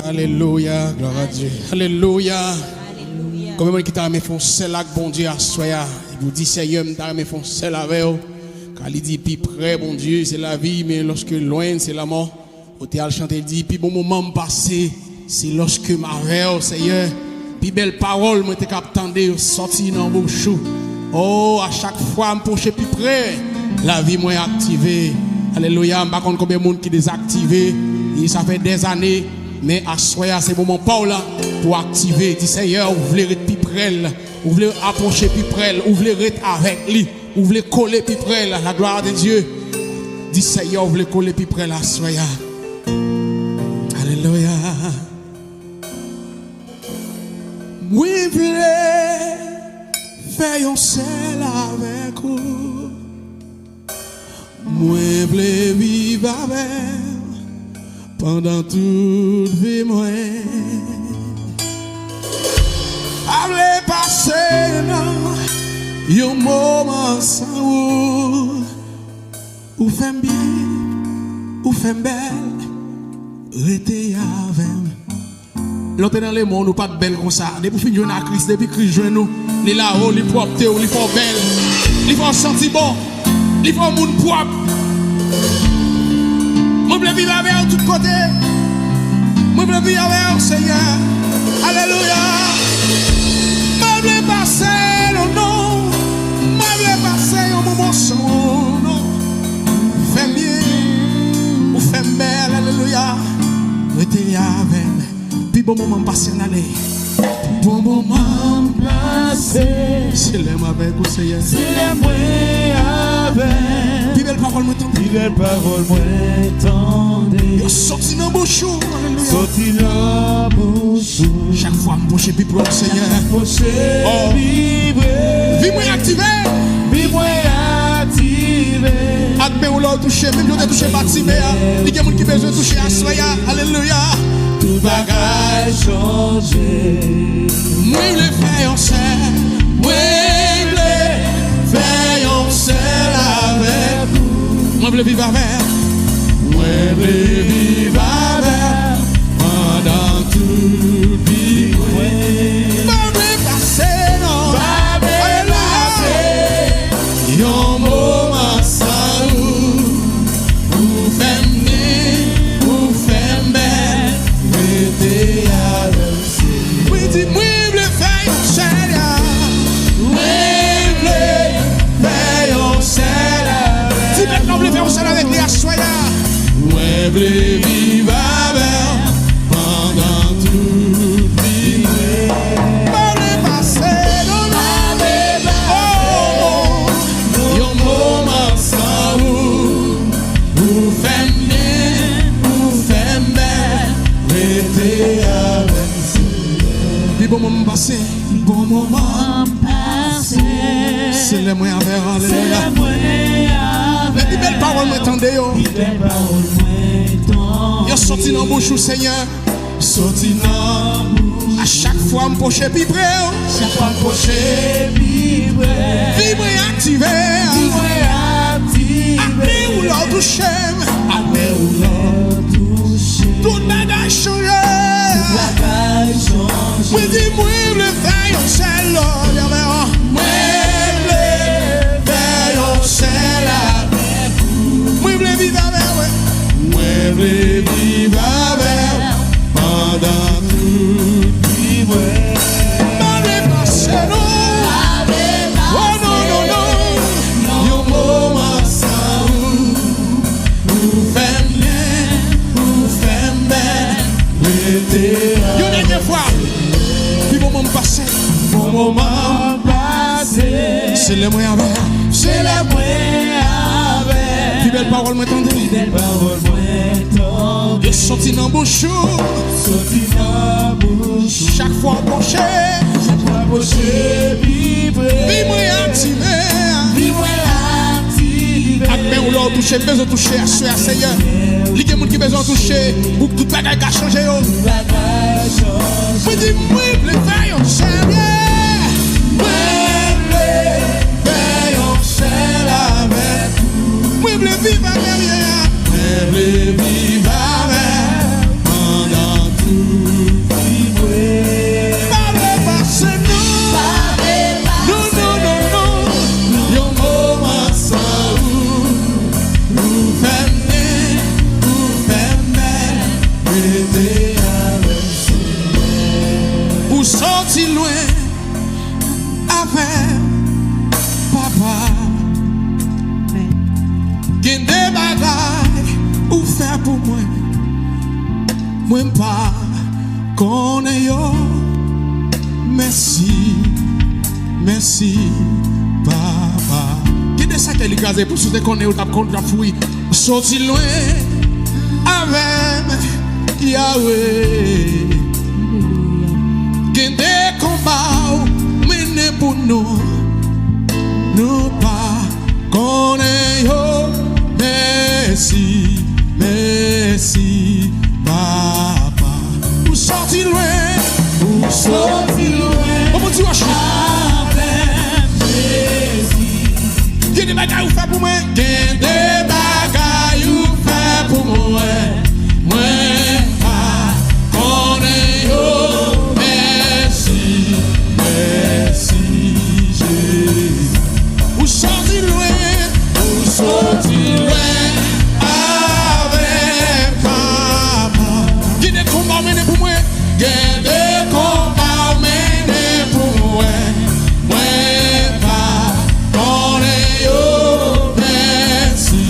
Alléluia, gloire à Dieu. Alléluia. Comme moi qui t'a mis font celle avec bon Dieu à soya. Il vous dit Seigneur, t'a mis font celle avec vous. Quand il dit puis près bon Dieu, c'est la vie, mais lorsque loin c'est la mort. Au théâtre chanter il dit puis bon moment me passé, c'est lorsque ma rêve Seigneur. Puis belle parole moi t'ai captandé sorti dans bouche. Oh, à chaque fois me pencher plus près, la vie moi activée. Alléluia, par contre combien de monde qui désactivé, et ça fait des années. Mais à soya, c'est moment Paul pour activer. Dit Seigneur, vous voulez être plus près, vous voulez approcher plus près, vous voulez être avec lui, vous voulez coller plus près, la gloire de Dieu. Dit Seigneur, vous voulez coller plus près, la soya. Alléluia. Oui, vous voulez faire un seul avec vous. Moi, vous voulez vivre avec pendant toute vie moi. Allez passer un moment sans vous. Ou femme bien, ou femme belle, restez avec. L'autre dans le monde, ou pas de belle comme ça. Depuis finir à Christ, depuis Christ joint nous, les là-haut, les propres, les font belle, les font sentir bon, les font monde propre. Moi, je veux vivre avec vous de tous côtés. Moi, je veux vivre avec vous, Seigneur. Alléluia. Moi, je veux passer le nom. Moi, je veux passer un moment sans nom. Fais bien, ou fais belle. Alléluia. Restez avec. Puis bon moment passé en aller. Bon moment passé. C'est l'aime avec vous, Seigneur. C'est l'aime avec. Puis belle parole m'entendez. Puis belle parole m'entendez. Yo sorti dans bouche. Alléluia. Sorti dans bouche. Chaque fois me pencher plus proche, Seigneur. Oh. Vie moi activé. Vie moi activé. Admet ou l'autre touché, même l'autre touché bâtiment. Il y a des gens qui besoin de toucher à soya. Alléluia. Tout bagage changé. Moi je le fais en seul. Moi je le fais en seul avec vous. Moi je le vis avec. Moi je le vis avec. Pendant toute vie. Moi je le passer non. Alléluia. Yon moment sans vous. Vous faites bien, vous faites belle. Mettez à l'océan. Oui, dis moi je le fais en seul. Oui, je le fais en seul avec. Dis maintenant je le fais en seul avec les assoya. Oui, je le vis avec. Pendant toute vie. Moi je le passer non. Oh, yon moment sans vous. Vous faites bien, vous faites belle. Mettez à l'océan. Puis bon moment passé. Bon moment passé. C'est le moyen avec. C'est Alléluia. la moyen Les avec. belles paroles m'entendez. Belle parole m'entendez. Yo sorti dans bouche, Seigneur. Sorti dans bouche. À chaque fois me pencher plus près. Chaque fois coché, vibre. Vibre activé. Activé. Après ou l'autre touché. Après ou l'autre touché. Tout bagage changé. Bagage changé. Oui, dis-moi, le fait en seul. Moi, le fais en seul avec vous. Moi, je vis avec. Moi, le vivre avec. Pendant toute vie. Moi, je passe, non. Oh, non, non, non. Yon moment sans vous. Vous faites bien, vous faites belle. Mettez à Une dernière fois. Puis bon moment passé. bon moment passé. C'est le moyen avec. C'est la moyen avec. Puis belle parole m'entendez. Belle parole m'entendez. Yo sorti dans bouche. Sorti dans bouche. Chaque fois penché. Chaque fois coché, vibre. Vibre activé. Vibre activé. Après ou l'autre touché, besoin de toucher à ce Seigneur. Il y a des gens qui besoin de toucher. Pour que tout bagage a changé. Bagage changé. Oui, dis-moi, le fait en seul. Moi, le fais en seul avec vous. Moi, je vis avec. Moi, le vivre avec. Pendant tout moi pas connais yo. Merci, merci, papa. Qui de ça qu'elle est gazée pour soutenir qu'on est au tap contre la fouille. Sorti loin avec Yahweh. Qui des combats menés pour nous. Nous pas connais yo. Merci, merci, papa. Vous sorti loin. Vous sorti loin. Comment tu vas chanter? Qu'il y a des bagailles ou fait pour moi? Qu'il y a des bagailles ou fait pour moi? Moi, pas connais yo. Merci, merci, Jésus. Vous sorti loin. Vous sorti loin avec papa. Qu'il y a des combats menés pour moi? Qu'il y a des combats menés pour moi? Moi, pas connais yo. Merci,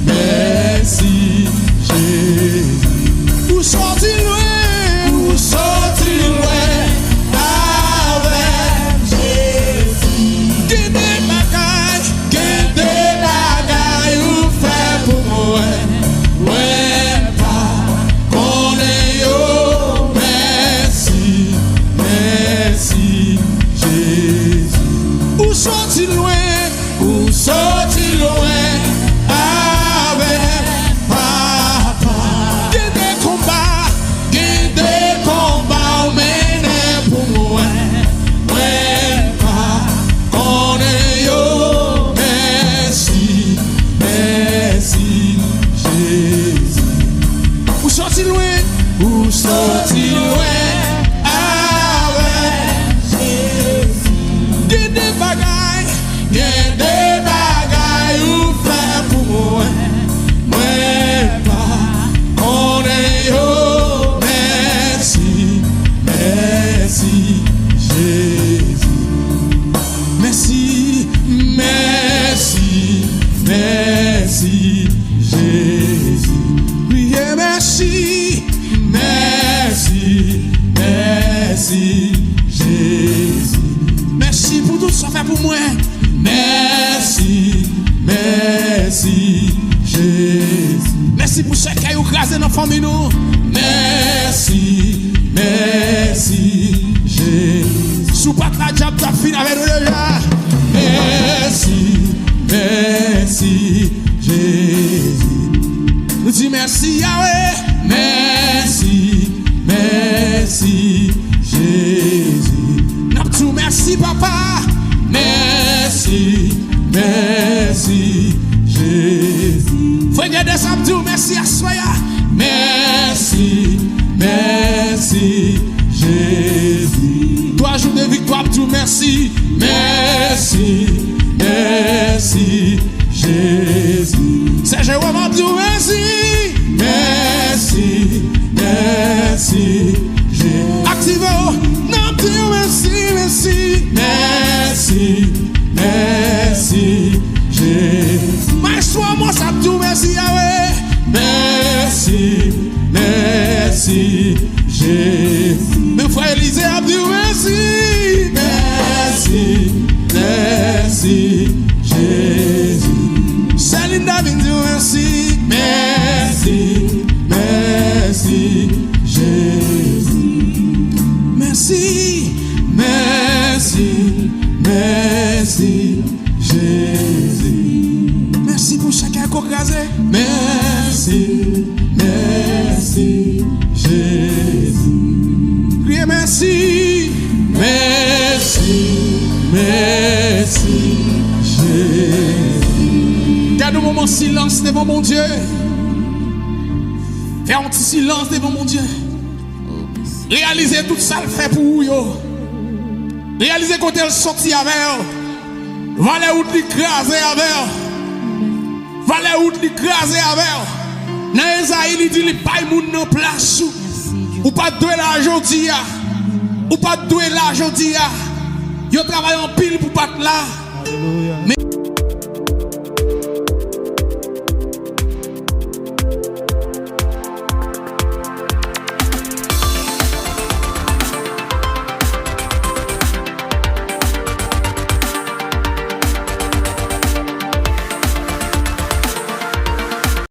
merci, Jésus. Vous sorti loin. Vous sorti loin avec Jésus. Qu'il y a des bagailles, qu'il y a des bagailles ou fait pour moi? Moi, pas connais yo. Merci, merci, Jésus. Où sorti loin? Où sorti loin avec papa? Qu'il y a des combats, qu'il y a des combats menés pour moi. Moi, pas connais yo. Merci, merci, Jésus. Où sorti loin? Où sorti loin avec Jésus. Qu'il y a des bagailles, qu'il y a des bagailles ou fait pour moi. Moi, pas connais yo. Merci, merci, Jésus. Merci, merci, merci, Jésus. Oui, et merci, merci, merci, Jésus. Merci pour tout ça fait pour moi. Merci, merci, Jésus. Merci pour ce qui a écrasé nos familles. Merci, merci, Jésus. Sous pas la diable ta fille avec nous déjà. Merci, merci, Jésus. Nous disons merci Yahweh. Merci, merci, Jésus. Nous disons merci papa. Merci, merci, Jésus. Faut garder ça, merci à Soya. Merci, merci, Jésus. 3 jours de victoire, tout merci. Merci, merci, Jésus. C'est Jérôme Abdou, merci. Merci, merci, Jésus. Activez-vous, non, merci, merci. Merci, merci, Jésus. Maestro, moi, ça tout, merci, Yahweh. Merci, merci, Jésus. Mes frères Élisée Abdou, merci. Merci, merci, Jésus. Saline David, merci. Merci, merci, Jésus. Merci, merci, merci, Jésus. Merci pour chacun qui a crasé. Merci, merci, Jésus. Criez merci, merci, merci, Jésus. Garde un moment de silence devant mon Dieu. Fais un petit silence devant mon Dieu. Réalisez tout ça le fait pour vous. Réalisez quand elle sortit avec vous. Valez où l'écraser avec vous. Valez où l'écraser avec vous. Dans Esaïe, il dit qu'il n'y a pas de place. Ou pas de l'argent d'hier. Ou pas de l'argent d'hier. Vous travaillez en pile pour pas là. Mais